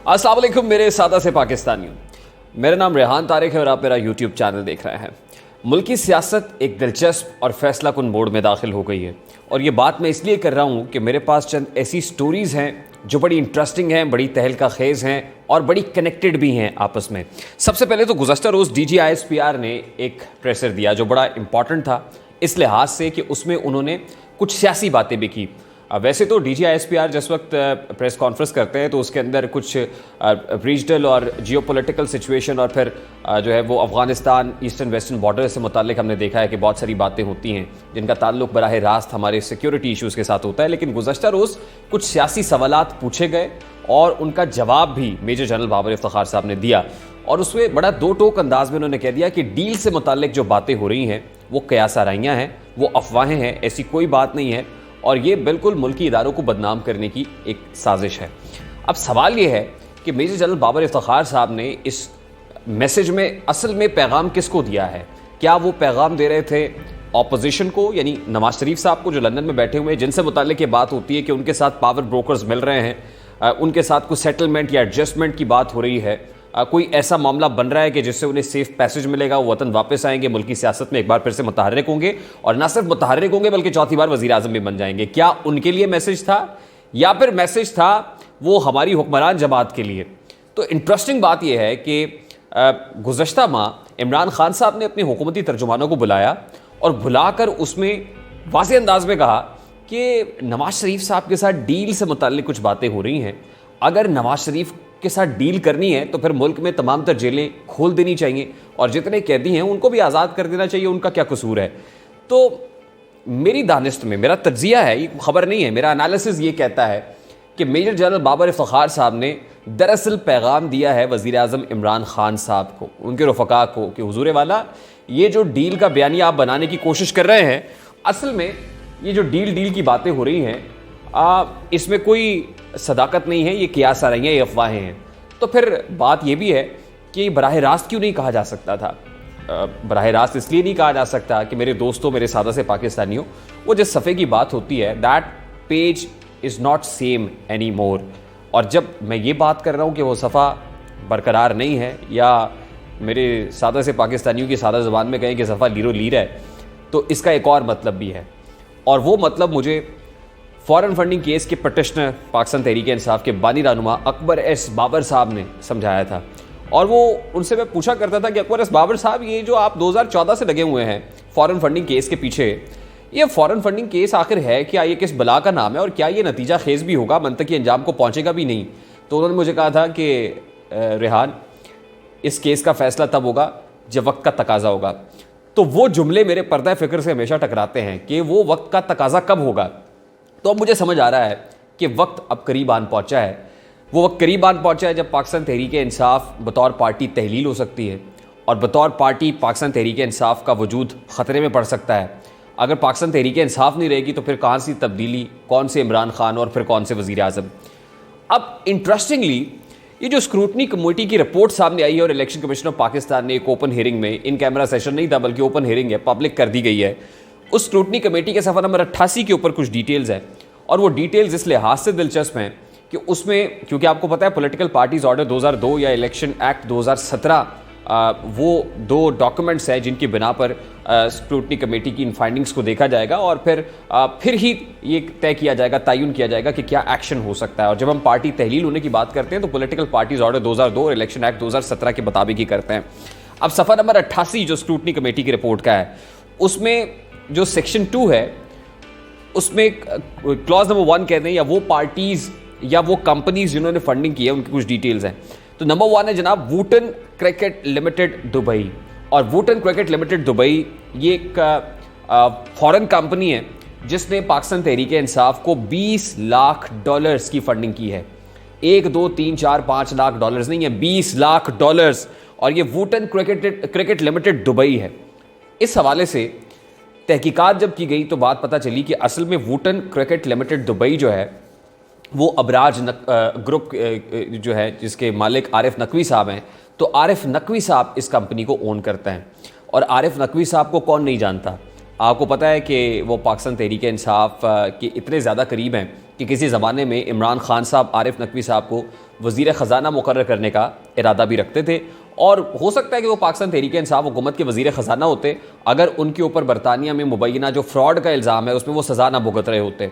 अस्सलाम वालेकुम मेरे सादा से पाकिस्तानियों। मेरा नाम रेहान तारिक है और आप मेरा यूट्यूब चैनल देख रहे हैं। मुल्की सियासत एक दिलचस्प और फैसला कुन मोड़ में दाखिल हो गई है और ये बात मैं इसलिए कर रहा हूँ कि मेरे पास चंद ऐसी स्टोरीज़ हैं जो बड़ी इंटरेस्टिंग हैं, बड़ी तहलका खेज़ हैं और बड़ी कनेक्टेड भी हैं आपस में। सबसे पहले तो गुज़श्ता रोज़ DGISPR ने एक प्रेशर दिया जो बड़ा इंपॉर्टेंट था इस लिहाज से कि उसमें उन्होंने कुछ सियासी बातें भी की। वैसे तो DGISPR जिस वक्त प्रेस कॉन्फ्रेंस करते हैं तो उसके अंदर कुछ रीजनल और जियोपॉलिटिकल सिचुएशन और फिर जो है वो अफ़गानिस्तान ईस्टर्न वेस्टर्न बॉर्डर से मुताल्लिक हमने देखा है कि बहुत सारी बातें होती हैं जिनका ताल्लुक बराह रास्त हमारे सिक्योरिटी इश्यूज़ के साथ होता है। लेकिन गुज़श्ता रोज़ कुछ सियासी सवालात पूछे गए और उनका जवाब भी मेजर जनरल बाबर इफ्तिखार साहब ने दिया और उसमें बड़ा दो टोक अंदाज में उन्होंने कह दिया कि डील से मुताल्लिक जो बातें हो रही हैं वो कयास आराइयाँ हैं, वो अफवाहें हैं, ऐसी कोई बात नहीं है और ये बिल्कुल मुल्की इदारों को बदनाम करने की एक साजिश है। अब सवाल ये है कि मेजर जनरल बाबर इफ्तिखार साहब ने इस मैसेज में असल में पैगाम किसको दिया है? क्या वो पैगाम दे रहे थे ऑपोजिशन को, यानी नवाज शरीफ साहब को जो लंदन में बैठे हुए हैं, जिनसे मुताल्लिक ये बात होती है कि उनके साथ पावर ब्रोकर्स मिल रहे हैं, उनके साथ कुछ सेटलमेंट या एडजस्टमेंट की बात हो रही है, कोई ऐसा मामला बन रहा है कि जिससे उन्हें सेफ पैसेज मिलेगा, वो वतन वापस आएंगे, मुल्की सियासत में एक बार फिर से मुतहर्रिक होंगे और ना सिर्फ मुतहर्रिक होंगे बल्कि चौथी बार वज़ीर आज़म भी बन जाएंगे? क्या उनके लिए मैसेज था या फिर मैसेज था वो हमारी हुक्मरान जमात के लिए? तो इंटरेस्टिंग बात यह है कि गुज़श्ता माह इमरान खान साहब ने अपने हुकूमती तर्जुमानों को बुलाया और बुलाकर उसमें वाज़ेह अंदाज में कहा कि नवाज शरीफ साहब के साथ डील से मुताल्लिक कुछ बातें हो रही हैं। अगर नवाज शरीफ के साथ डील करनी है तो फिर मुल्क में तमाम तर जेलें खोल देनी चाहिए और जितने कैदी हैं उनको भी आज़ाद कर देना चाहिए, उनका क्या कसूर है? तो मेरी दानिश्त में मेरा तज्जिया है, ये खबर नहीं है, मेरा एनालिसिस ये कहता है कि मेजर जनरल बाबर इफ्तिखार साहब ने दरअसल पैगाम दिया है वज़ीर आज़म इमरान खान साहब को, उनके रफ़का को, कि हुजूर वाला ये जो डील का बयानिया आप बनाने की कोशिश कर रहे हैं, असल में ये जो डील की बातें हो रही हैं इसमें कोई सदाकत नहीं है, ये कियास आ रही हैं, ये अफवाहें हैं। तो फिर बात ये भी है कि बराह रास्त क्यों नहीं कहा जा सकता था? बराह रास्त इसलिए नहीं कहा जा सकता कि मेरे दोस्तों, मेरे सादा से पाकिस्तानियों, वो जिस सफ़े की बात होती है that page is not same any more. और जब मैं ये बात कर रहा हूँ कि वो सफ़ा बरकरार नहीं है या मेरे सादा से पाकिस्तानियों की सादा ज़बान में कहें कि सफ़ा लीरो लीर है, तो इसका एक और मतलब भी है और वो मतलब मुझे फॉरेन फंडिंग केस के पटिशनर पाकिस्तान तहरीक इंसाफ के बानी रहनुमा अकबर एस बाबर साहब ने समझाया था। और वो उनसे मैं पूछा करता था कि अकबर एस बाबर साहब, ये जो आप 2014 से लगे हुए हैं फॉरेन फंडिंग केस के पीछे, ये फॉरेन फंडिंग केस आखिर है क्या? ये किस बला का नाम है और क्या ये नतीजा खेज भी होगा, मंतकी अंजाम को पहुँचेगा भी नहीं? तो उन्होंने मुझे कहा था कि रेहान, इस केस का फैसला तब होगा जब वक्त का तकाजा होगा। तो वो जुमले मेरे पर्दा फ़िक्र से हमेशा टकराते हैं कि वो वक्त का तकाजा कब होगा। तो अब मुझे समझ आ रहा है कि वक्त अब करीब आन पहुँचा है। वो वक्त करीब आन पहुँचा है जब पाकिस्तान तहरीक इंसाफ बतौर पार्टी तहलील हो सकती है और बतौर पार्टी पाकिस्तान तहरीक इंसाफ का वजूद ख़तरे में पड़ सकता है। अगर पाकिस्तान तहरीक इंसाफ नहीं रहेगी तो फिर कहाँ सी तब्दीली, कौन से इमरान खान और फिर कौन से वज़ीर आज़म? अब इंटरेस्टिंगली ये जो स्क्रूटनी कमेटी की रिपोर्ट सामने आई है और इलेक्शन कमीशन ऑफ पाकिस्तान ने एक ओपन हियरिंग में, इन कैमरा सेशन नहीं था बल्कि ओपन हियरिंग है, पब्लिक कर दी गई है, उस स्क्रूटनी कमेटी के सफ़ा नंबर 88 के ऊपर कुछ डिटेल्स हैं और वो डिटेल्स इस लिहाज से दिलचस्प हैं कि उसमें, क्योंकि आपको पता है पॉलिटिकल पार्टीज ऑर्डर 2002 या इलेक्शन एक्ट 2017 वो दो डॉक्यूमेंट्स हैं जिनकी बिना पर स्क्रूटनी कमेटी की इन फाइंडिंग्स को देखा जाएगा और फिर ही ये तय किया जाएगा, तयन किया जाएगा कि क्या एक्शन हो सकता है। और जब हम पार्टी तहलील होने की बात करते हैं तो पॉलिटिकल पार्टीज ऑर्डर 2002 और इलेक्शन एक्ट 2017 के मुताबिक ही करते हैं। अब सफ़ा नंबर 88 जो स्क्रूटनी कमेटी की रिपोर्ट का है, उसमें जो सेक्शन 2 है उसमें क्लॉज नंबर 1 कहते हैं, या वो पार्टीज़ या वो कंपनीज जिन्होंने फंडिंग की है उनकी कुछ डिटेल्स हैं। तो नंबर 1 है जनाब वुटन क्रिकेट लिमिटेड दुबई। और वुटन क्रिकेट लिमिटेड दुबई ये एक फॉरेन कंपनी है जिसने पाकिस्तान तहरीक इंसाफ को $20 लाख की फंडिंग की है। 1, 2, 3, 4, 5 लाख डॉलर्स नहीं है, $20 लाख। और ये वुटन क्रिकेट लिमिटेड दुबई है। इस हवाले से तहकीकात जब की गई तो बात पता चली कि असल में वुटन क्रिकेट लिमिटेड दुबई जो है वो अबराज ग्रुप जो है जिसके मालिक आरिफ नकवी साहब हैं, तो आरिफ नकवी साहब इस कंपनी को ओन करते हैं। और आरिफ नकवी साहब को कौन नहीं जानता? आपको पता है कि वो पाकिस्तान तहरीक इंसाफ के इतने ज़्यादा करीब हैं कि किसी ज़माने में इमरान खान साहब आरिफ नकवी साहब को वज़ीर ख़जाना मुकर्रर करने का इरादा भी रखते थे, और हो सकता है कि वो पाकिस्तान तहरीक इंसाफ हुकूमत के वज़ीर ख़जाना होते अगर उनके ऊपर बरतानिया में मुबैना जो फ्रॉड का इल्ज़ाम है उसमें वो सज़ा ना भुगत रहे होते।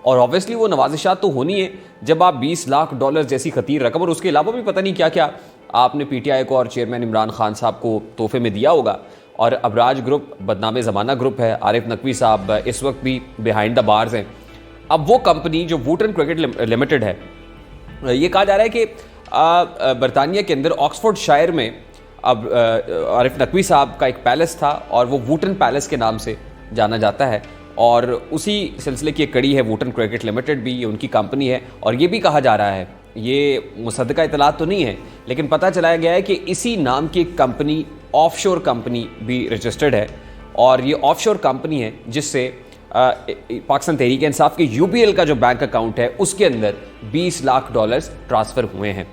और ऑब्वियसली वो नवाजिशात तो होनी है जब आप $20 लाख जैसी खतीर रकम और उसके अलावा भी पता नहीं क्या क्या आपने PTI को और चेयरमैन इमरान खान साहब को तोहफे में दिया होगा। और अबराज ग्रुप बदनाम ज़माना ग्रुप है, आरिफ नकवी साहब इस वक्त भी बिहाइंड द बार्स हैं। अब वो कंपनी जो वुटन क्रिकेट लिमिटेड है, ये कहा जा रहा है कि बरतानिया के अंदर ऑक्सफोर्डशायर में अब आरिफ नकवी साहब का एक पैलेस था और वो वुटन पैलेस के नाम से जाना जाता है, और उसी सिलसिले की एक कड़ी है वुटन क्रिकेट लिमिटेड भी, ये उनकी कंपनी है। और ये भी कहा जा रहा है, ये मुसद्दका इतलात तो नहीं है लेकिन पता चलाया गया है कि इसी नाम की एक कंपनी, ऑफशोर कंपनी भी रजिस्टर्ड है, और ये ऑफशोर कंपनी है जिससे पाकिस्तान तहरीक इंसाफ के UPL का जो बैंक अकाउंट है उसके अंदर $20 लाख ट्रांसफ़र हुए हैं।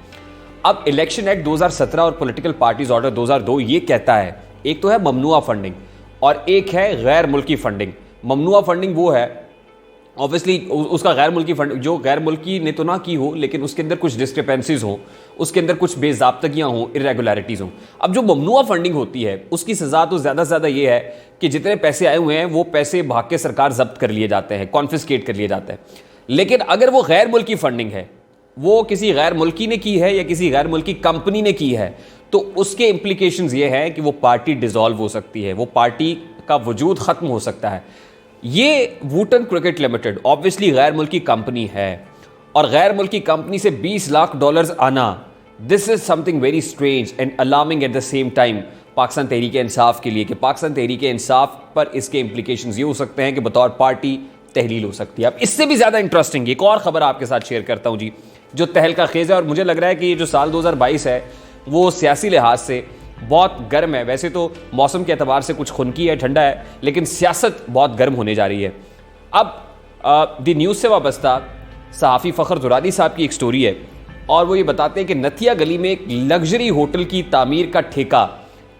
अब इलेक्शन एक्ट 2017 और पॉलिटिकल पार्टीज ऑर्डर 2002 ये कहता है, एक तो है ममनुआ फंडिंग और एक है गैर मुल्की फंडिंग। ममनुआ फंडिंग वो है ऑब्वियसली उसका गैर मुल्की फंड जो गैर मुल्की ने तो ना की हो लेकिन उसके अंदर कुछ डिस्क्रिपेंसीज हो, उसके अंदर कुछ बेज़ाब्तगियाँ हों, इरेगुलरिटीज़ हों। अब जो ममनुआ फंडिंग होती है उसकी सज़ा तो ज़्यादा से ज़्यादा ये है कि जितने पैसे आए हुए हैं वो पैसे भाग के सरकार जब्त कर लिए जाते हैं, कॉन्फिस्केट कर लिए जाते हैं। लेकिन अगर वो गैर मुल्की फंडिंग है, वो किसी गैर मुल्की ने की है या किसी गैर मुल्की कंपनी ने की है, तो उसके इम्प्लीकेशंस ये हैं कि वो पार्टी डिसॉल्व हो सकती है, वो पार्टी का वजूद ख़त्म हो सकता है। ये वुटन क्रिकेट लिमिटेड ऑब्वियसली गैर मुल्की कंपनी है और गैर मुल्की कंपनी से $20 लाख आना, this is something very strange and alarming at the same time Pakistan Tehreek Insaf के लिए, कि पाकिस्तान तहरीक इंसाफ पर इसके इम्प्लीकेशंस ये हो सकते हैं कि बतौर पार्टी तहलील हो सकती है। अब इससे भी ज़्यादा इंटरेस्टिंग एक और ख़बर आपके साथ शेयर करता हूँ जी, जो तहलका खेज़ है, और मुझे लग रहा है कि ये जो साल 2022 है वो सियासी लिहाज से बहुत गर्म है। वैसे तो मौसम के अतबार से कुछ खुनकी है, ठंडा है, लेकिन सियासत बहुत गर्म होने जा रही है। अब दी न्यूज़ से वाबस्ता सहाफ़ी फ़खर दुरानी साहब की एक स्टोरी है और वो ये बताते हैं कि नथिया गली में एक लग्जरी होटल की तामीर का ठेका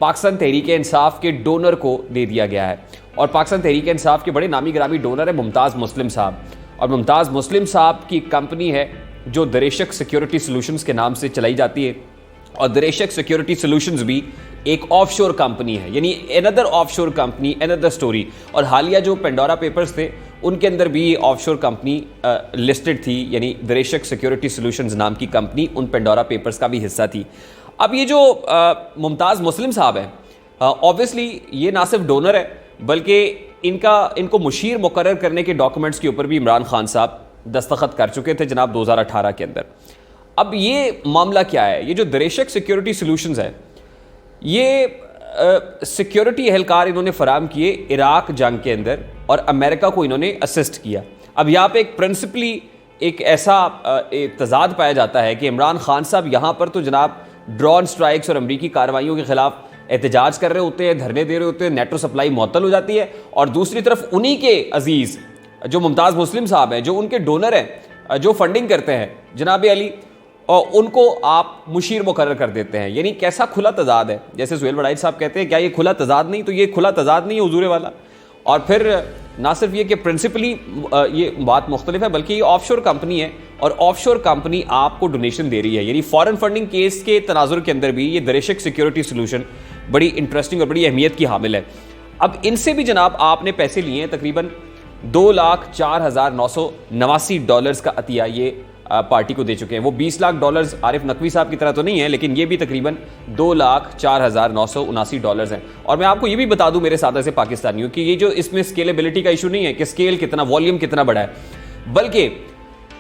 पाकिस्तान तहरीक इंसाफ के डोनर को दे दिया गया है। और पाकिस्तान तहरीक इंसाफ के बड़े नामी गिरामी डोनर है मुमताज़ मुस्लिम साहब, और मुमताज़ मुस्लिम साहब की कंपनी है जो दरेशक सिक्योरिटी सॉल्यूशंस के नाम से चलाई जाती है। और दरेशक सिक्योरिटी सॉल्यूशंस भी एक ऑफशोर कंपनी है, यानी another offshore company, another story. और हालिया जो पेंडोरा पेपर्स थे उनके अंदर भी ऑफशोर कंपनी लिस्टेड थी, यानी दरेशक सिक्योरिटी सॉल्यूशंस नाम की कंपनी उन पेंडोरा पेपर्स का भी हिस्सा थी। अब ये जो मुमताज़ मुस्लिम साहब है, ऑब्वियसली ये ना सिर्फ डोनर है बल्कि इनको मुशीर मुकर्रर करने के डॉक्यूमेंट्स के ऊपर भी इमरान खान साहब दस्तखत कर चुके थे जनाब 2018 के अंदर। अब ये मामला क्या है, ये जो दरेशक सिक्योरिटी सॉल्यूशंस है ये सिक्योरिटी एहलकार इन्होंने फराम किए इराक जंग के अंदर और अमेरिका को इन्होंने असिस्ट किया। अब यहाँ पे एक प्रिंसिपली एक ऐसा एक तजाद पाया जाता है कि इमरान खान साहब यहाँ पर तो जनाब ड्रोन स्ट्राइक्स और अमरीकी कार्रवाइयों के खिलाफ एहतजाज कर रहे होते हैं, धरने दे रहे होते हैं, नेटो सप्लाई मुअत्तल हो जाती है, और दूसरी तरफ उन्हीं के अजीज़ जो मुमताज़ मुस्लिम साहब हैं, जो उनके डोनर हैं, जो फंडिंग करते हैं जनाब अली, और उनको आप मुशीर मुकर्रर कर देते हैं। यानी कैसा खुला तजाद है, जैसे सुहेल वड़ाइल साहब कहते हैं क्या ये खुला तजाद नहीं, तो ये खुला तजाद नहीं है हुजूरे वाला। और फिर ना सिर्फ ये कि प्रिंसिपली ये बात मुख्तलिफ है बल्कि ये ऑफशोर कंपनी है और ऑफशोर कंपनी आपको डोनेशन दे रही है, यानी फॉरेन फंडिंग केस के तनाजुर के अंदर भी ये दरेशक सिक्योरिटी सॉल्यूशन बड़ी इंटरेस्टिंग और बड़ी अहमियत की हामिल है। अब इनसे भी जनाब आपने पैसे लिए हैं, तकरीबन $2,04,989 का अतिया ये पार्टी को दे चुके हैं। वो $20 लाख आरिफ नकवी साहब की तरह तो नहीं है, लेकिन ये भी तकरीबन $2,04,979 हैं। और मैं आपको ये भी बता दूं मेरे साथ ऐसे पाकिस्तानियों कि ये जो इसमें स्केलेबिलिटी का इशू नहीं है कि स्केल कितना, वॉल्यूम कितना बड़ा है, बल्कि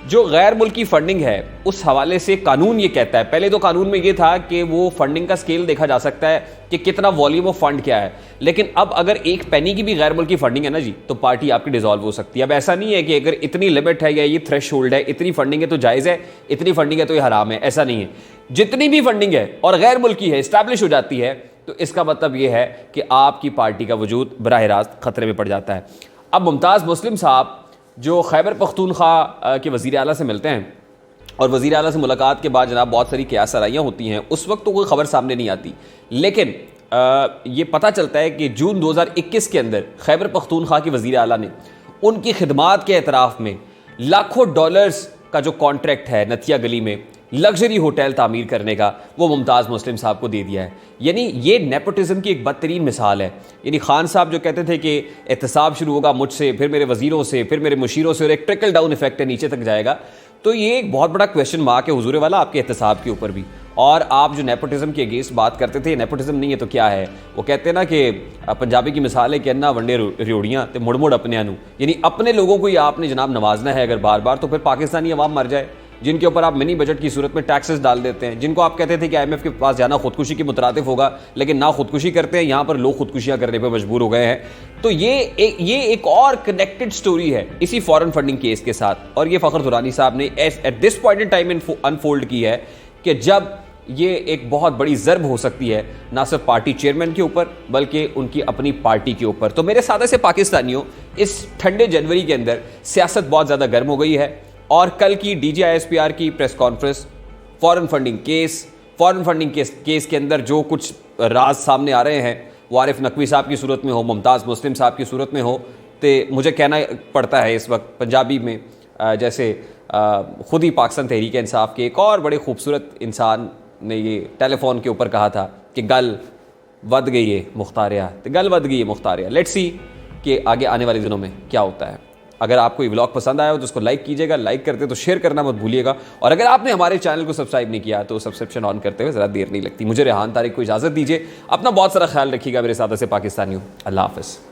जो गैर मुल्की फंडिंग है उस हवाले से कानून ये कहता है, पहले तो कानून में ये था कि वो फंडिंग का स्केल देखा जा सकता है कि कितना वॉल्यूम ऑफ फंड क्या है, लेकिन अब अगर एक पेनी की भी गैर मुल्की फंडिंग है ना जी, तो पार्टी आपकी डिसॉल्व हो सकती है। अब ऐसा नहीं है कि अगर इतनी लिमिट है या ये थ्रेशहोल्ड है, इतनी फंडिंग है तो जायज़ है, इतनी फंडिंग है तो ये हराम है, ऐसा नहीं है। जितनी भी फंडिंग है और गैर मुल्की है, इस्टेब्लिश हो जाती है, तो इसका मतलब ये है कि आपकी पार्टी का वजूद बराह रास्त खतरे में पड़ जाता है। अब मुमताज़ मुस्लिम साहब जो खैबर पख्तूनख्वा के वज़ीर आला से मिलते हैं और वज़ीर आला से मुलाकात के बाद जनाब बहुत सारी क़यास सराइयाँ होती हैं, उस वक्त तो कोई ख़बर सामने नहीं आती, लेकिन ये पता चलता है कि जून 2021 के अंदर खैबर पख्तूनख्वा के वज़ीर आला ने उनकी खिदमात के एतराफ़ में लाखों डॉलर्स का जो कॉन्ट्रैक्ट है नथिया गली में लग्जरी होटल तामीर करने का वो मुमताज़ मुस्लिम साहब को दे दिया है। यानी ये नेपोटिज़म की एक बदतरीन मिसाल है। यानी खान साहब जो कहते थे कि एहतसाब शुरू होगा मुझसे, फिर मेरे वज़ीरों से, फिर मेरे मुशीरों से, और एक ट्रिकल डाउन इफेक्ट है, नीचे तक जाएगा। तो ये एक बहुत बड़ा क्वेश्चन मार्क है हुजूर वाला आपके एहतसाब के ऊपर भी। और आप जो नेपोटिज़म के अगेंस्ट बात करते थे, नेपोटिज़म नहीं है तो क्या है? वो कहते हैं ना कि पंजाबी की मिसाल है कि अन्ना वंडे रियोड़ियाँ तो मुड़ मुड़ अपने आनू, यानी अपने लोगों को ही आपने जनाब नवाजना है अगर बार बार, तो फिर पाकिस्तानी अवाम मर जाए, जिनके ऊपर आप मिनी बजट की सूरत में टैक्सेस डाल देते हैं, जिनको आप कहते थे कि IMF के पास जाना खुदकुशी के मुतरातिफ होगा, लेकिन ना खुदकुशी करते हैं, यहाँ पर लोग खुदकुशियाँ करने पर मजबूर हो गए हैं। तो ये एक और कनेक्टेड स्टोरी है इसी फॉरेन फंडिंग केस के साथ, और ये फ़खर दुरानी साहब ने at this point in time unfold की है कि जब ये एक बहुत बड़ी ज़र्ब हो सकती है ना सिर्फ पार्टी चेयरमैन के ऊपर बल्कि उनकी अपनी पार्टी के ऊपर। तो मेरे साथ ऐसे पाकिस्तानियों, इस ठंडे जनवरी के अंदर सियासत बहुत ज़्यादा गर्म हो गई है, और कल की DGISPR की press conference, foreign funding case के अंदर जो कुछ राज सामने आ रहे हैं, वो आरिफ नकवी साहब की सूरत में हो, मुमताज़ मुस्लिम साहब की सूरत में हो, तो मुझे कहना पड़ता है इस वक्त पंजाबी में, जैसे खुद ही पाकिस्तान तहरीक इंसाफ के एक और बड़े खूबसूरत इंसान ने ये टेलीफोन के ऊपर कहा था कि गल वध गई है मुख्तारिया, तो गल वध गई है मुख्तारिया। लेट्स सी कि आगे आने वाले दिनों में क्या होता है। अगर आपको ये व्लॉग पसंद आया हो तो उसको लाइक कीजिएगा, लाइक करते तो शेयर करना मत भूलिएगा, और अगर आपने हमारे चैनल को सब्सक्राइब नहीं किया तो सब्सक्रिप्शन ऑन करते हुए ज़रा देर नहीं लगती। मुझे रेहान तारिक को इजाज़त दीजिए, अपना बहुत सारा ख्याल रखिएगा मेरे साथ ऐसे पाकिस्तानियों। अल्लाह हाफ़िज़।